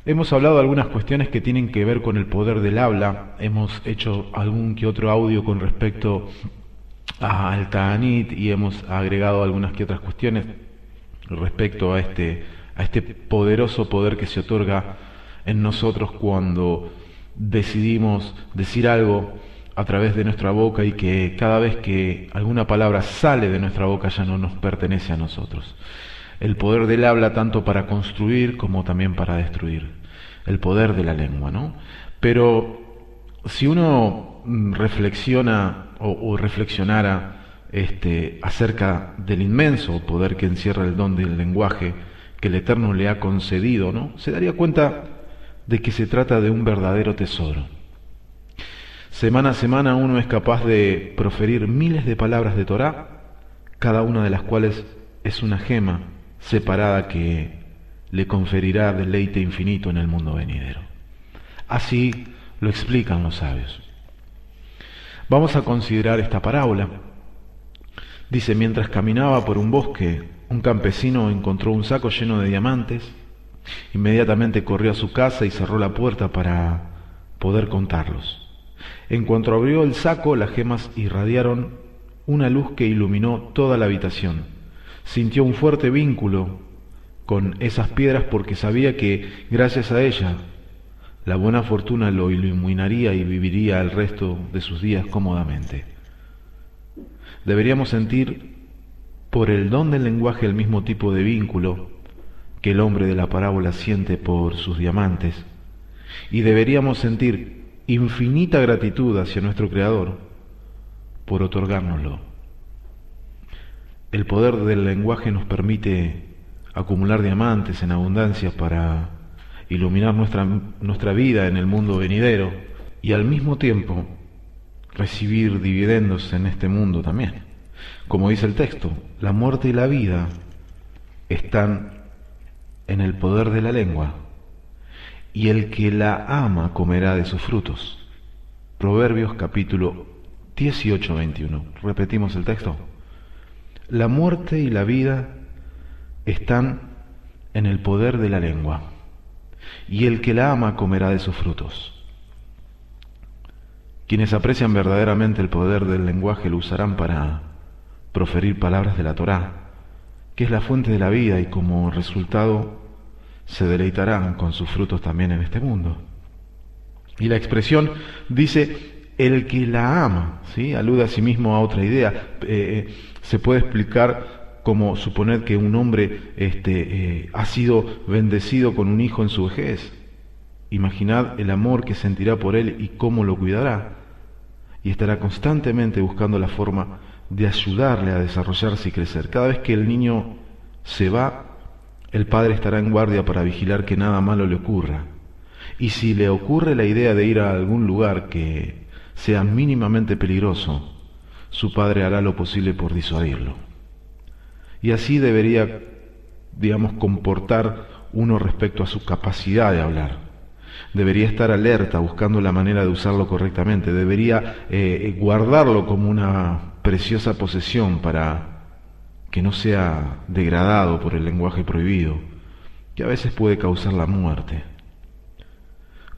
Hemos hablado de algunas cuestiones que tienen que ver con el poder del habla, hemos hecho algún que otro audio con respecto al Ta'anit y hemos agregado algunas que otras cuestiones respecto a este poderoso poder que se otorga en nosotros cuando decidimos decir algo a través de nuestra boca y que cada vez que alguna palabra sale de nuestra boca ya no nos pertenece a nosotros. El poder del habla tanto para construir como también para destruir. El poder de la lengua, ¿no? Pero si uno reflexiona o reflexionara acerca del inmenso poder que encierra el don del lenguaje que el Eterno le ha concedido, ¿no? Se daría cuenta de que se trata de un verdadero tesoro. Semana a semana uno es capaz de proferir miles de palabras de Torá, cada una de las cuales es una gema separada que le conferirá deleite infinito en el mundo venidero. Así lo explican los sabios. Vamos a considerar esta parábola. Dice, mientras caminaba por un bosque, un campesino encontró un saco lleno de diamantes. Inmediatamente corrió a su casa y cerró la puerta para poder contarlos. En cuanto abrió el saco, las gemas irradiaron una luz que iluminó toda la habitación. Sintió un fuerte vínculo con esas piedras porque sabía que, gracias a ella, la buena fortuna lo iluminaría y viviría el resto de sus días cómodamente. Deberíamos sentir por el don del lenguaje el mismo tipo de vínculo que el hombre de la parábola siente por sus diamantes, y deberíamos sentir infinita gratitud hacia nuestro Creador por otorgárnoslo. El poder del lenguaje nos permite acumular diamantes en abundancia para iluminar nuestra vida en el mundo venidero y al mismo tiempo recibir dividendos en este mundo también. Como dice el texto, la muerte y la vida están en el poder de la lengua, y el que la ama comerá de sus frutos. Proverbios capítulo 18-21. Repetimos el texto. La muerte y la vida están en el poder de la lengua, y el que la ama comerá de sus frutos. Quienes aprecian verdaderamente el poder del lenguaje lo usarán para proferir palabras de la Torá, que es la fuente de la vida, y como resultado se deleitarán con sus frutos también en este mundo. Y la expresión dice, el que la ama, ¿sí? Alude a sí mismo a otra idea. Se puede explicar como suponer que un hombre ha sido bendecido con un hijo en su vejez. Imaginad el amor que sentirá por él y cómo lo cuidará. Y estará constantemente buscando la forma de ayudarle a desarrollarse y crecer. Cada vez que el niño se va, el padre estará en guardia para vigilar que nada malo le ocurra. Y si le ocurre la idea de ir a algún lugar que sea mínimamente peligroso, su padre hará lo posible por disuadirlo. Y así debería, comportar uno respecto a su capacidad de hablar. Debería estar alerta buscando la manera de usarlo correctamente. Debería guardarlo como una preciosa posesión para que no sea degradado por el lenguaje prohibido, que a veces puede causar la muerte.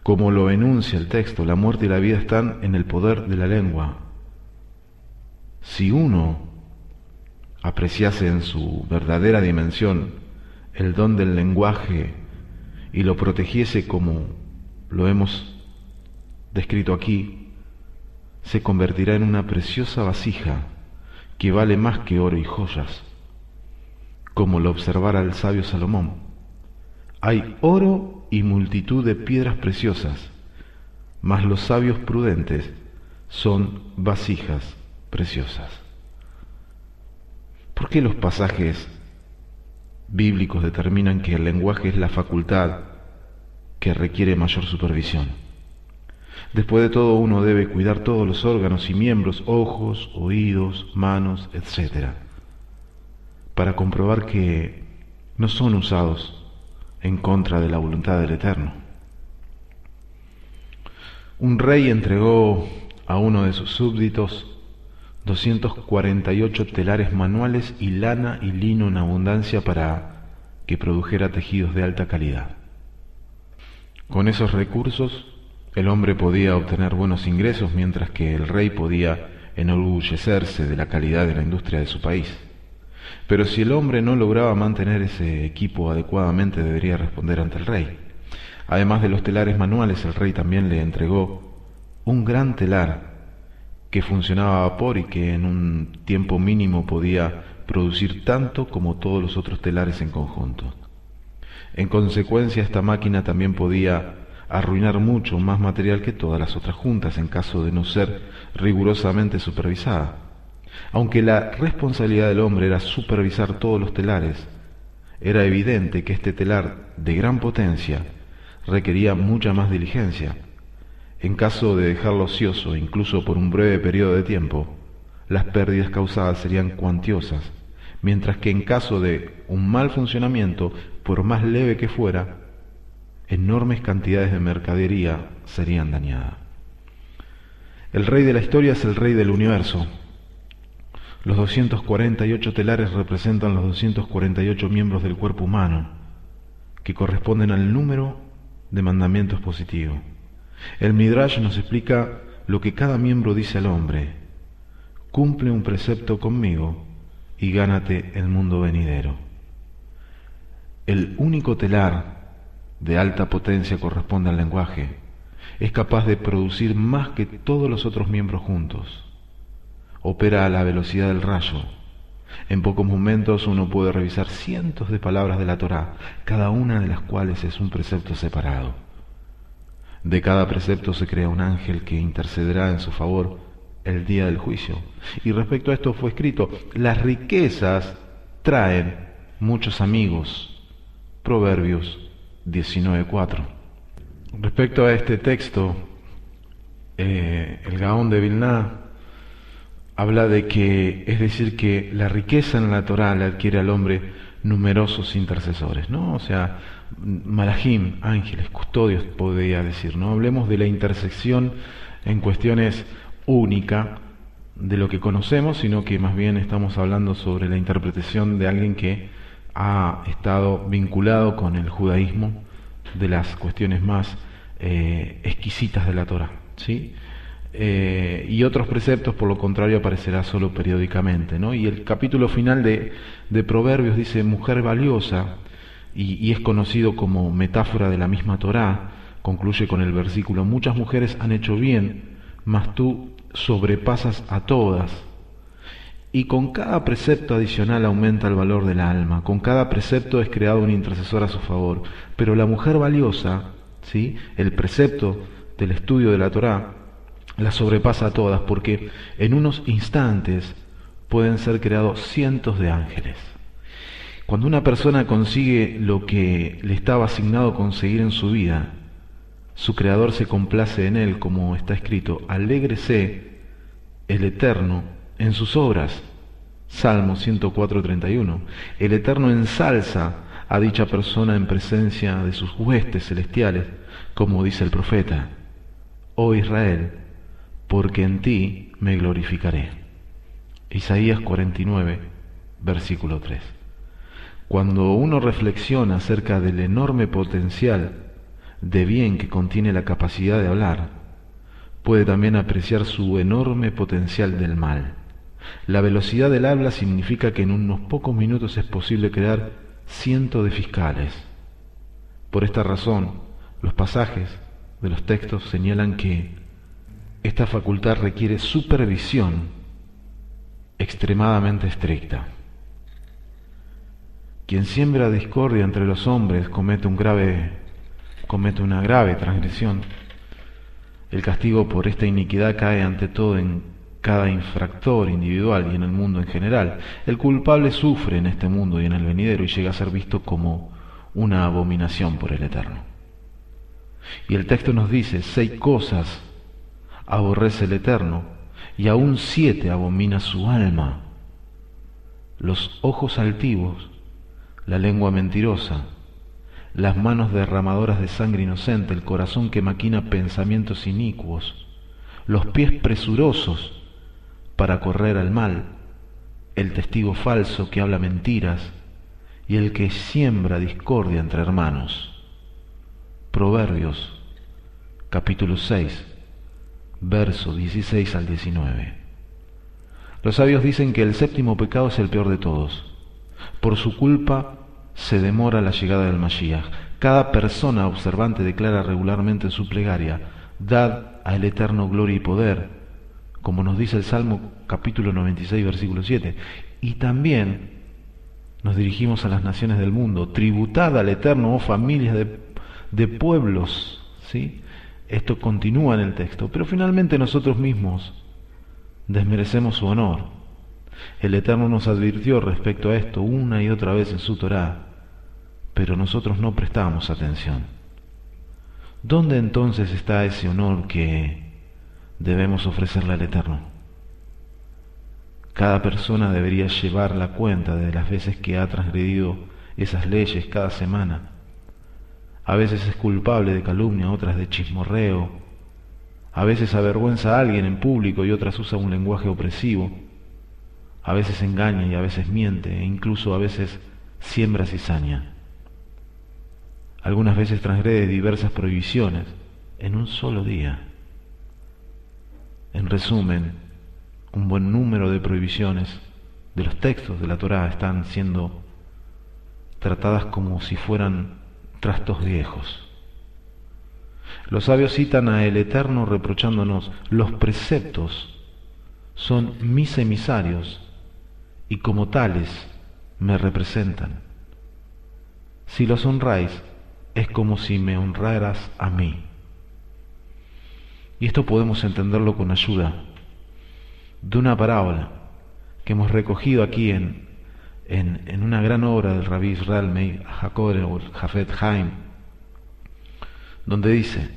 Como lo enuncia el texto, la muerte y la vida están en el poder de la lengua. Si uno apreciase en su verdadera dimensión el don del lenguaje y lo protegiese como lo hemos descrito aquí, se convertirá en una preciosa vasija que vale más que oro y joyas, como lo observara el sabio Salomón. Hay oro y multitud de piedras preciosas, mas los sabios prudentes son vasijas preciosas. ¿Por qué los pasajes bíblicos determinan que el lenguaje es la facultad que requiere mayor supervisión? Después de todo, uno debe cuidar todos los órganos y miembros, ojos, oídos, manos, etc., para comprobar que no son usados en contra de la voluntad del Eterno. Un rey entregó a uno de sus súbditos 248 telares manuales y lana y lino en abundancia para que produjera tejidos de alta calidad. Con esos recursos, el hombre podía obtener buenos ingresos mientras que el rey podía enorgullecerse de la calidad de la industria de su país. Pero si el hombre no lograba mantener ese equipo adecuadamente, debería responder ante el rey. Además de los telares manuales, el rey también le entregó un gran telar que funcionaba a vapor y que en un tiempo mínimo podía producir tanto como todos los otros telares en conjunto. En consecuencia, esta máquina también podía arruinar mucho más material que todas las otras juntas en caso de no ser rigurosamente supervisada. Aunque la responsabilidad del hombre era supervisar todos los telares, era evidente que este telar de gran potencia requería mucha más diligencia. En caso de dejarlo ocioso, incluso por un breve periodo de tiempo, las pérdidas causadas serían cuantiosas, mientras que en caso de un mal funcionamiento, por más leve que fuera, enormes cantidades de mercadería serían dañadas. El rey de la historia es el rey del universo. Los 248 telares representan los 248 miembros del cuerpo humano, que corresponden al número de mandamientos positivos. El Midrash nos explica lo que cada miembro dice al hombre: cumple un precepto conmigo y gánate el mundo venidero. El único telar de alta potencia corresponde al lenguaje. Es capaz de producir más que todos los otros miembros juntos. Opera a la velocidad del rayo. En pocos momentos uno puede revisar cientos de palabras de la Torá, cada una de las cuales es un precepto separado. De cada precepto se crea un ángel que intercederá en su favor el día del juicio. Y respecto a esto fue escrito: las riquezas traen muchos amigos. Proverbios 19:4. Respecto a este texto, el Gaón de Vilna habla de que, es decir, que la riqueza en la Torá le adquiere al hombre numerosos intercesores, ¿no? O sea, malajim, ángeles, custodios, podría decir, ¿no? Hablemos de la intersección en cuestiones única de lo que conocemos, sino que más bien estamos hablando sobre la interpretación de alguien que ha estado vinculado con el judaísmo, de las cuestiones más exquisitas de la Torá, ¿sí? Y otros preceptos, por lo contrario, aparecerá solo periódicamente, ¿no? Y el capítulo final de Proverbios dice mujer valiosa, y es conocido como metáfora de la misma Torá. Concluye con el versículo: muchas mujeres han hecho bien, mas tú sobrepasas a todas. Y con cada precepto adicional aumenta el valor del alma, con cada precepto es creado un intercesor a su favor. Pero la mujer valiosa, ¿sí?, el precepto del estudio de la Torá, la sobrepasa a todas, porque en unos instantes pueden ser creados cientos de ángeles. Cuando una persona consigue lo que le estaba asignado conseguir en su vida, su Creador se complace en él, como está escrito: alégrese el Eterno en sus obras. Salmo 104:31. El Eterno ensalza a dicha persona en presencia de sus huestes celestiales, como dice el profeta: oh Israel, porque en ti me glorificaré. Isaías 49, versículo 3. Cuando uno reflexiona acerca del enorme potencial de bien que contiene la capacidad de hablar, puede también apreciar su enorme potencial del mal. La velocidad del habla significa que en unos pocos minutos es posible crear cientos de fiscales. Por esta razón, los pasajes de los textos señalan que esta facultad requiere supervisión extremadamente estricta. Quien siembra discordia entre los hombres comete una grave transgresión. El castigo por esta iniquidad cae ante todo en cada infractor individual y en el mundo en general. El culpable sufre en este mundo y en el venidero y llega a ser visto como una abominación por el Eterno. Y el texto nos dice: 6 cosas aborrece el Eterno, y aún 7 abomina su alma: los ojos altivos, la lengua mentirosa, las manos derramadoras de sangre inocente, el corazón que maquina pensamientos inicuos, los pies presurosos para correr al mal, el testigo falso que habla mentiras y el que siembra discordia entre hermanos. Proverbios, capítulo 6, verso 16 al 19. Los sabios dicen que el séptimo pecado es el peor de todos. Por su culpa se demora la llegada del Mashiach. Cada persona observante declara regularmente en su plegaria: dad al Eterno gloria y poder, como nos dice el Salmo capítulo 96, versículo 7. Y también nos dirigimos a las naciones del mundo: tributad al Eterno, oh familias de pueblos. ¿Sí? Esto continúa en el texto, pero finalmente nosotros mismos desmerecemos su honor. El Eterno nos advirtió respecto a esto una y otra vez en su Torá, pero nosotros no prestamos atención. ¿Dónde entonces está ese honor que debemos ofrecerle al Eterno? Cada persona debería llevar la cuenta de las veces que ha transgredido esas leyes cada semana. A veces es culpable de calumnia, otras de chismorreo. A veces avergüenza a alguien en público y otras usa un lenguaje opresivo. A veces engaña y a veces miente, e incluso a veces siembra cizaña. Algunas veces transgrede diversas prohibiciones en un solo día. En resumen, un buen número de prohibiciones de los textos de la Torá están siendo tratadas como si fueran trastos viejos. Los sabios citan a el Eterno reprochándonos: los preceptos son mis emisarios y como tales me representan. Si los honráis, es como si me honraras a mí. Y esto podemos entenderlo con ayuda de una parábola que hemos recogido aquí en una gran obra del Rabí Israel Meir Jacob o Jafet Haim, donde dice: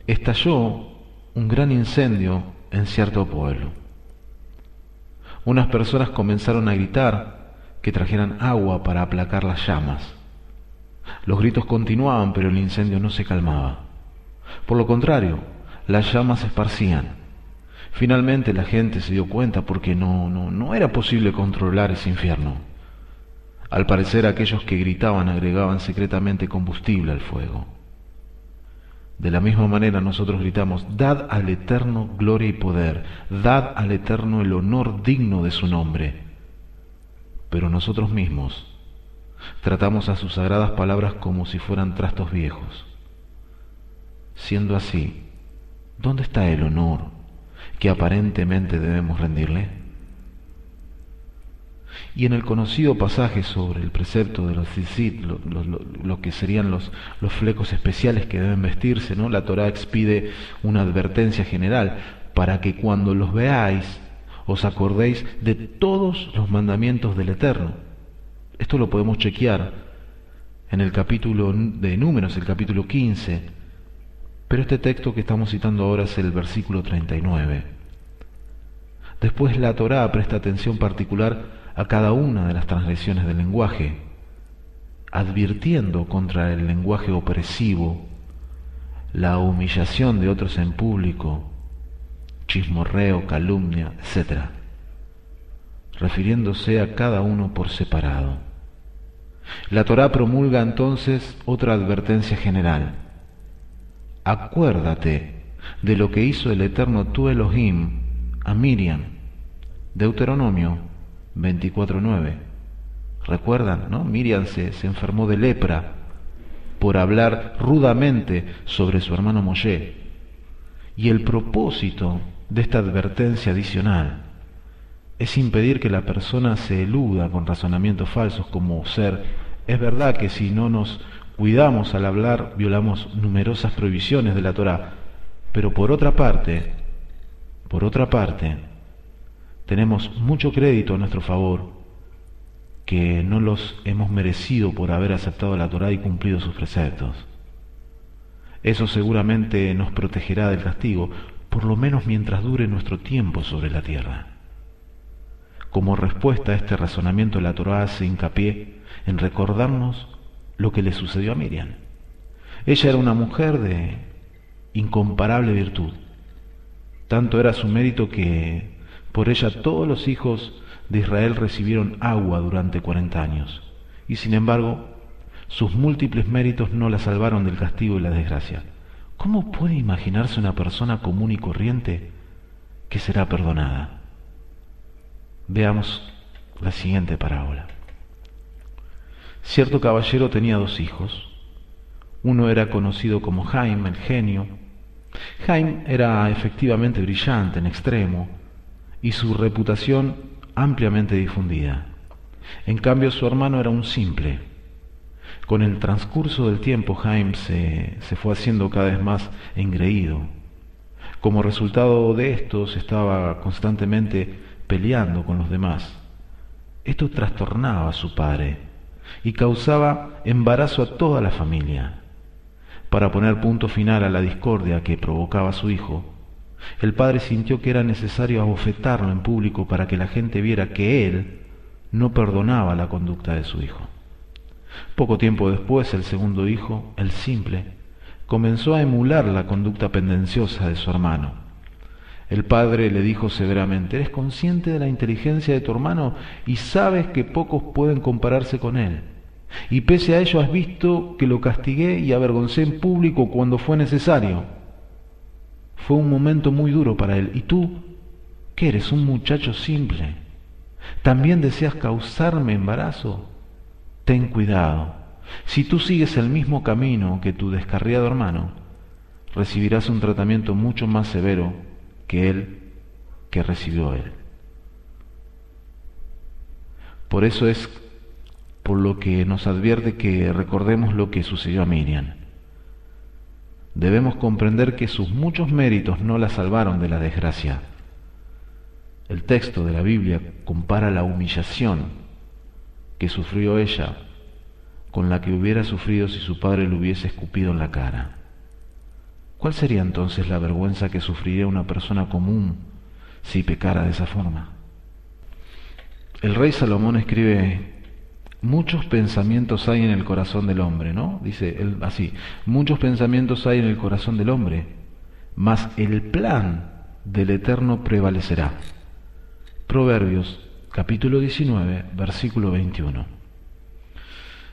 estalló un gran incendio en cierto pueblo. Unas personas comenzaron a gritar que trajeran agua para aplacar las llamas. Los gritos continuaban, pero el incendio no se calmaba. Por lo contrario, las llamas se esparcían. Finalmente la gente se dio cuenta porque no era posible controlar ese infierno. Al parecer aquellos que gritaban agregaban secretamente combustible al fuego. De la misma manera nosotros gritamos: dad al Eterno gloria y poder, dad al Eterno el honor digno de su nombre. Pero nosotros mismos tratamos a sus sagradas palabras como si fueran trastos viejos. Siendo así, ¿dónde está el honor que aparentemente debemos rendirle? Y en el conocido pasaje sobre el precepto de los tzitzit, lo que serían los flecos especiales que deben vestirse, ¿no? La Torá expide una advertencia general para que cuando los veáis os acordéis de todos los mandamientos del Eterno. Esto lo podemos chequear en el capítulo de Números, el capítulo 15, pero este texto que estamos citando ahora es el versículo 39. Después la Torá presta atención particular a cada una de las transgresiones del lenguaje, advirtiendo contra el lenguaje opresivo, la humillación de otros en público, chismorreo, calumnia, etc., refiriéndose a cada uno por separado. La Torá promulga entonces otra advertencia general: acuérdate de lo que hizo el Eterno tu Elohim a Miriam. Deuteronomio 24:9. ¿Recuerdan, no? Miriam se enfermó de lepra por hablar rudamente sobre su hermano Moshe. Y el propósito de esta advertencia adicional es impedir que la persona se eluda con razonamientos falsos como ser: es verdad que si no nos cuidamos al hablar violamos numerosas prohibiciones de la Torá, pero por otra parte, tenemos mucho crédito a nuestro favor que no los hemos merecido por haber aceptado la Torá y cumplido sus preceptos. Eso seguramente nos protegerá del castigo, por lo menos mientras dure nuestro tiempo sobre la tierra. Como respuesta a este razonamiento, la Torá hace hincapié en recordarnos lo que le sucedió a Miriam. Ella era una mujer de incomparable virtud. Tanto era su mérito que por ella todos los hijos de Israel recibieron agua durante 40 años. Y sin embargo, Sus múltiples méritos no la salvaron del castigo y la desgracia. ¿Cómo puede imaginarse una persona común y corriente que será perdonada? Veamos la siguiente parábola. Cierto caballero tenía 2 hijos. Uno era conocido como Jaime, el genio. Jaime era efectivamente brillante en extremo y su reputación ampliamente difundida. En cambio, su hermano era un simple. Con el transcurso del tiempo, Jaime se fue haciendo cada vez más engreído. Como resultado de esto, se estaba constantemente peleando con los demás. Esto trastornaba a su padre y causaba embarazo a toda la familia. Para poner punto final a la discordia que provocaba su hijo, el padre sintió que era necesario abofetarlo en público para que la gente viera que él no perdonaba la conducta de su hijo. Poco tiempo después, el segundo hijo, el simple, comenzó a emular la conducta pendenciosa de su hermano. El padre le dijo severamente: «¿Eres consciente de la inteligencia de tu hermano y sabes que pocos pueden compararse con él? Y pese a ello has visto que lo castigué y avergoncé en público cuando fue necesario. Fue un momento muy duro para él. ¿Y tú, qué eres? Un muchacho simple. ¿También deseas causarme embarazo? Ten cuidado. Si tú sigues el mismo camino que tu descarriado hermano, recibirás un tratamiento mucho más severo que recibió él». Por eso es por lo que nos advierte que recordemos lo que sucedió a Miriam. Debemos comprender que sus muchos méritos no la salvaron de la desgracia. El texto de la Biblia compara la humillación que sufrió ella con la que hubiera sufrido si su padre le hubiese escupido en la cara. ¿Cuál sería entonces la vergüenza que sufriría una persona común si pecara de esa forma? El rey Salomón escribe: muchos pensamientos hay en el corazón del hombre, ¿no? Dice él así: muchos pensamientos hay en el corazón del hombre, mas el plan del Eterno prevalecerá. Proverbios, capítulo 19, versículo 21.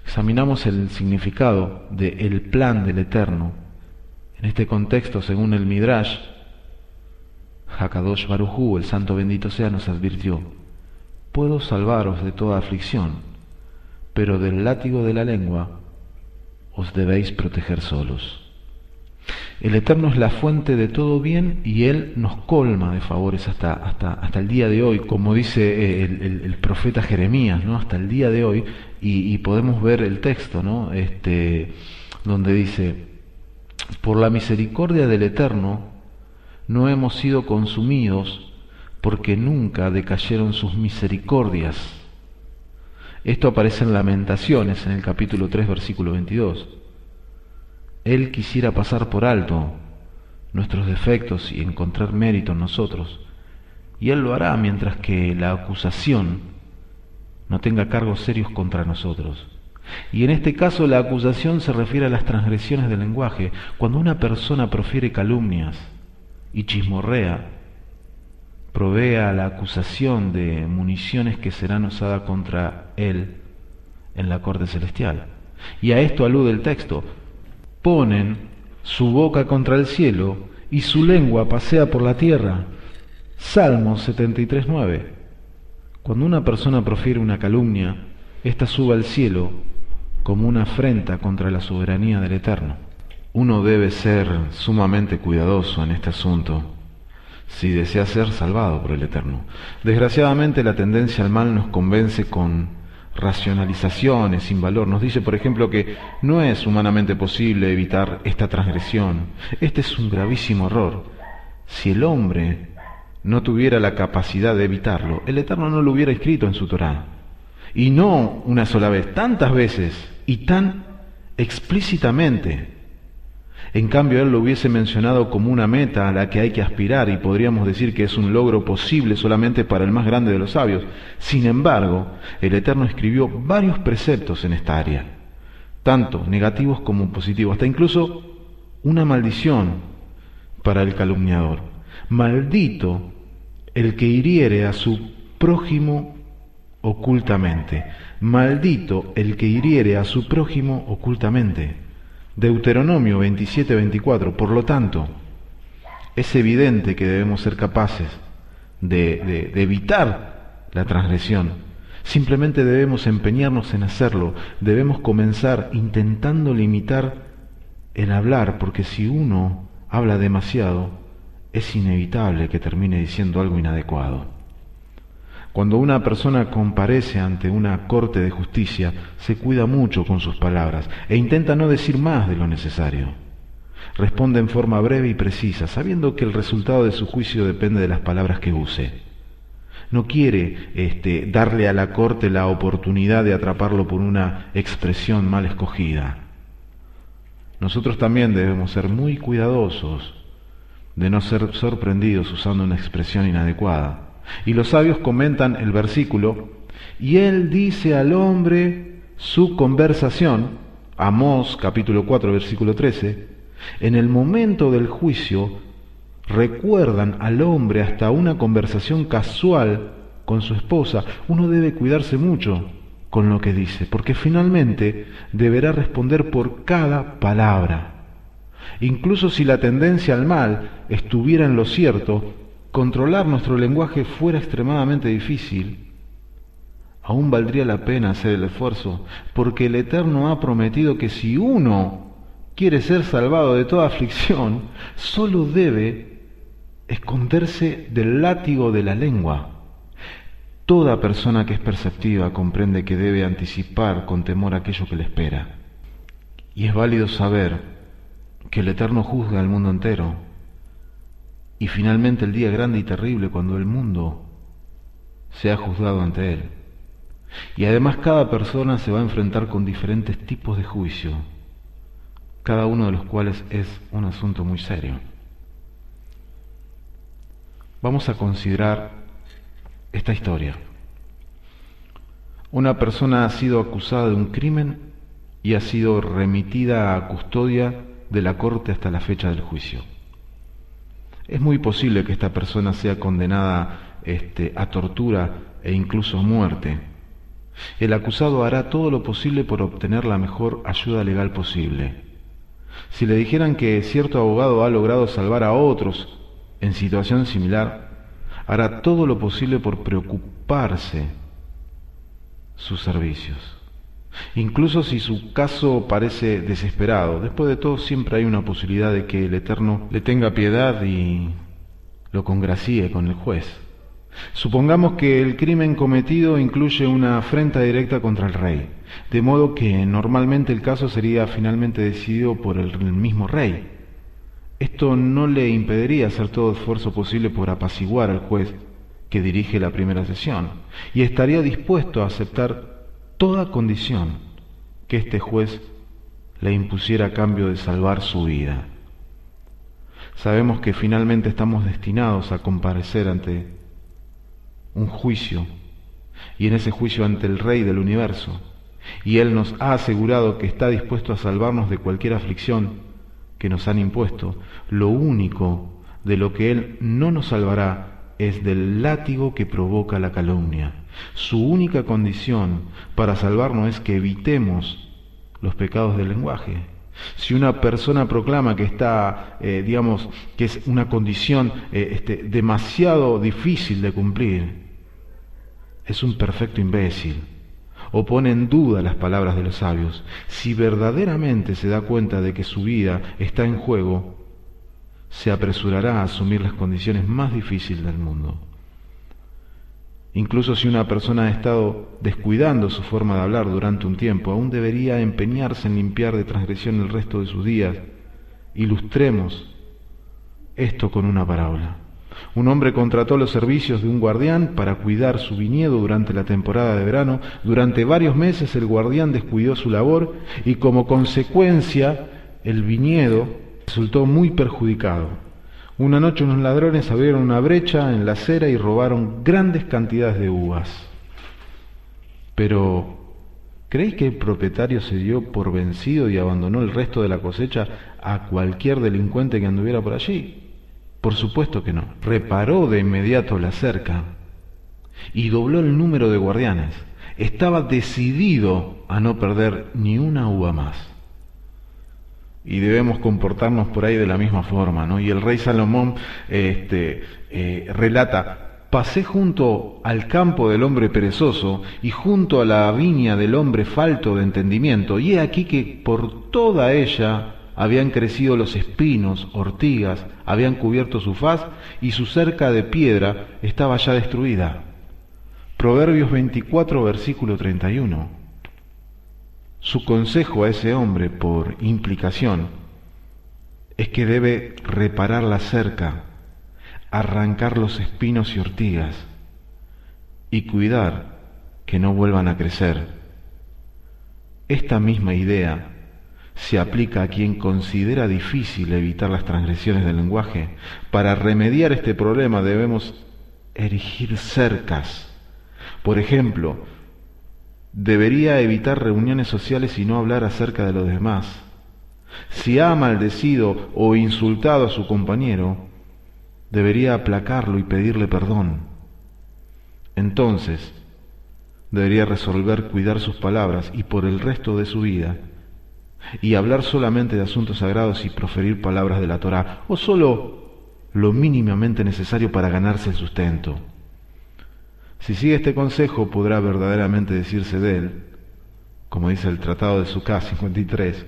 Examinamos el significado de el plan del Eterno. En este contexto, según el Midrash, Hakadosh Baruj Hu, el Santo bendito sea, nos advirtió: puedo salvaros de toda aflicción, pero del látigo de la lengua os debéis proteger solos. El Eterno es la fuente de todo bien y Él nos colma de favores hasta el día de hoy, como dice el profeta Jeremías, ¿no? Hasta el día de hoy, y podemos ver el texto, ¿no? Donde dice: por la misericordia del Eterno no hemos sido consumidos, porque nunca decayeron sus misericordias. Esto aparece en Lamentaciones, en el capítulo 3, versículo 22. Él quisiera pasar por alto nuestros defectos y encontrar mérito en nosotros, y Él lo hará mientras que la acusación no tenga cargos serios contra nosotros. Y en este caso la acusación se refiere a las transgresiones del lenguaje. Cuando una persona profiere calumnias y chismorrea, provee a la acusación de municiones que serán usadas contra él en la corte celestial. Y a esto alude el texto: ponen su boca contra el cielo y su lengua pasea por la tierra. Salmos 73:9. Cuando una persona profiere una calumnia, ésta sube al cielo como una afrenta contra la soberanía del Eterno. Uno debe ser sumamente cuidadoso en este asunto si desea ser salvado por el Eterno. Desgraciadamente, la tendencia al mal nos convence con racionalizaciones sin valor. Nos dice, por ejemplo, que no es humanamente posible evitar esta transgresión. Este es un gravísimo error. Si el hombre no tuviera la capacidad de evitarlo, el Eterno no lo hubiera escrito en su Torá. Y no una sola vez, tantas veces y tan explícitamente. En cambio, Él lo hubiese mencionado como una meta a la que hay que aspirar, y podríamos decir que es un logro posible solamente para el más grande de los sabios. Sin embargo, el Eterno escribió varios preceptos en esta área, tanto negativos como positivos, hasta incluso una maldición para el calumniador. Maldito el que hiriere a su prójimo ocultamente. Maldito el que hiriere a su prójimo ocultamente. Deuteronomio 27:24. Por lo tanto, es evidente que debemos ser capaces de evitar la transgresión. Simplemente debemos empeñarnos en hacerlo. Debemos comenzar intentando limitar el hablar, porque si uno habla demasiado, es inevitable que termine diciendo algo inadecuado. Cuando una persona comparece ante una corte de justicia, se cuida mucho con sus palabras e intenta no decir más de lo necesario. Responde en forma breve y precisa, sabiendo que el resultado de su juicio depende de las palabras que use. No quiere darle a la corte la oportunidad de atraparlo por una expresión mal escogida. Nosotros también debemos ser muy cuidadosos de no ser sorprendidos usando una expresión inadecuada. Y los sabios comentan el versículo, y él dice al hombre su conversación, Amós capítulo 4 versículo 13, en el momento del juicio recuerdan al hombre hasta una conversación casual con su esposa. Uno debe cuidarse mucho con lo que dice, porque finalmente deberá responder por cada palabra. Incluso si la tendencia al mal estuviera en lo cierto, controlar nuestro lenguaje fuera extremadamente difícil, aún valdría la pena hacer el esfuerzo, porque el Eterno ha prometido que si uno quiere ser salvado de toda aflicción, solo debe esconderse del látigo de la lengua. Toda persona que es perceptiva comprende que debe anticipar con temor aquello que le espera. Y es válido saber que el Eterno juzga al mundo entero. Y finalmente el día grande y terrible cuando el mundo sea juzgado ante él. Y además cada persona se va a enfrentar con diferentes tipos de juicio, cada uno de los cuales es un asunto muy serio. Vamos a considerar esta historia. Una persona ha sido acusada de un crimen y ha sido remitida a custodia de la corte hasta la fecha del juicio. Es muy posible que esta persona sea condenada a tortura e incluso a muerte. El acusado hará todo lo posible por obtener la mejor ayuda legal posible. Si le dijeran que cierto abogado ha logrado salvar a otros en situación similar, hará todo lo posible por preocuparse sus servicios. Incluso si su caso parece desesperado, después de todo siempre hay una posibilidad de que el Eterno le tenga piedad y lo congracie con el juez. Supongamos que el crimen cometido incluye una afrenta directa contra el rey, de modo que normalmente el caso sería finalmente decidido por el mismo rey. Esto no le impediría hacer todo esfuerzo posible por apaciguar al juez que dirige la primera sesión, y estaría dispuesto a aceptar toda condición que este juez le impusiera a cambio de salvar su vida. Sabemos que finalmente estamos destinados a comparecer ante un juicio, y en ese juicio ante el Rey del universo, y Él nos ha asegurado que está dispuesto a salvarnos de cualquier aflicción que nos han impuesto. Lo único de lo que Él no nos salvará es del látigo que provoca la calumnia. Su única condición para salvarnos es que evitemos los pecados del lenguaje. Si una persona proclama que está, que es una condición demasiado difícil de cumplir, es un perfecto imbécil, o pone en duda las palabras de los sabios. Si verdaderamente se da cuenta de que su vida está en juego, se apresurará a asumir las condiciones más difíciles del mundo. Incluso si una persona ha estado descuidando su forma de hablar durante un tiempo, aún debería empeñarse en limpiar de transgresión el resto de sus días. Ilustremos esto con una parábola. Un hombre contrató los servicios de un guardián para cuidar su viñedo durante la temporada de verano. Durante varios meses el guardián descuidó su labor y como consecuencia el viñedo resultó muy perjudicado. Una noche unos ladrones abrieron una brecha en la acera y robaron grandes cantidades de uvas. Pero, ¿creéis que el propietario se dio por vencido y abandonó el resto de la cosecha a cualquier delincuente que anduviera por allí? Por supuesto que no. Reparó de inmediato la cerca y dobló el número de guardianes. Estaba decidido a no perder ni una uva más. Y debemos comportarnos por ahí de la misma forma, ¿no? Y el rey Salomón relata: pasé junto al campo del hombre perezoso y junto a la viña del hombre falto de entendimiento, y he aquí que por toda ella habían crecido los espinos, ortigas, habían cubierto su faz, y su cerca de piedra estaba ya destruida. Proverbios 24, versículo 31. Su consejo a ese hombre, por implicación, es que debe reparar la cerca, arrancar los espinos y ortigas y cuidar que no vuelvan a crecer. Esta misma idea se aplica a quien considera difícil evitar las transgresiones del lenguaje. Para remediar este problema debemos erigir cercas. Por ejemplo, debería evitar reuniones sociales y no hablar acerca de los demás. Si ha maldecido o insultado a su compañero, debería aplacarlo y pedirle perdón. Entonces, debería resolver cuidar sus palabras y por el resto de su vida, y hablar solamente de asuntos sagrados y proferir palabras de la Torá, o solo lo mínimamente necesario para ganarse el sustento. Si sigue este consejo, podrá verdaderamente decirse de él, como dice el Tratado de Sukkah 53,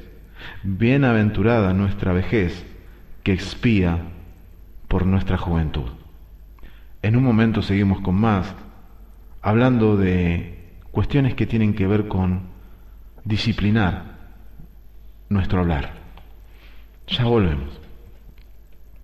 bienaventurada nuestra vejez que expía por nuestra juventud. En un momento seguimos con más, hablando de cuestiones que tienen que ver con disciplinar nuestro hablar. Ya volvemos.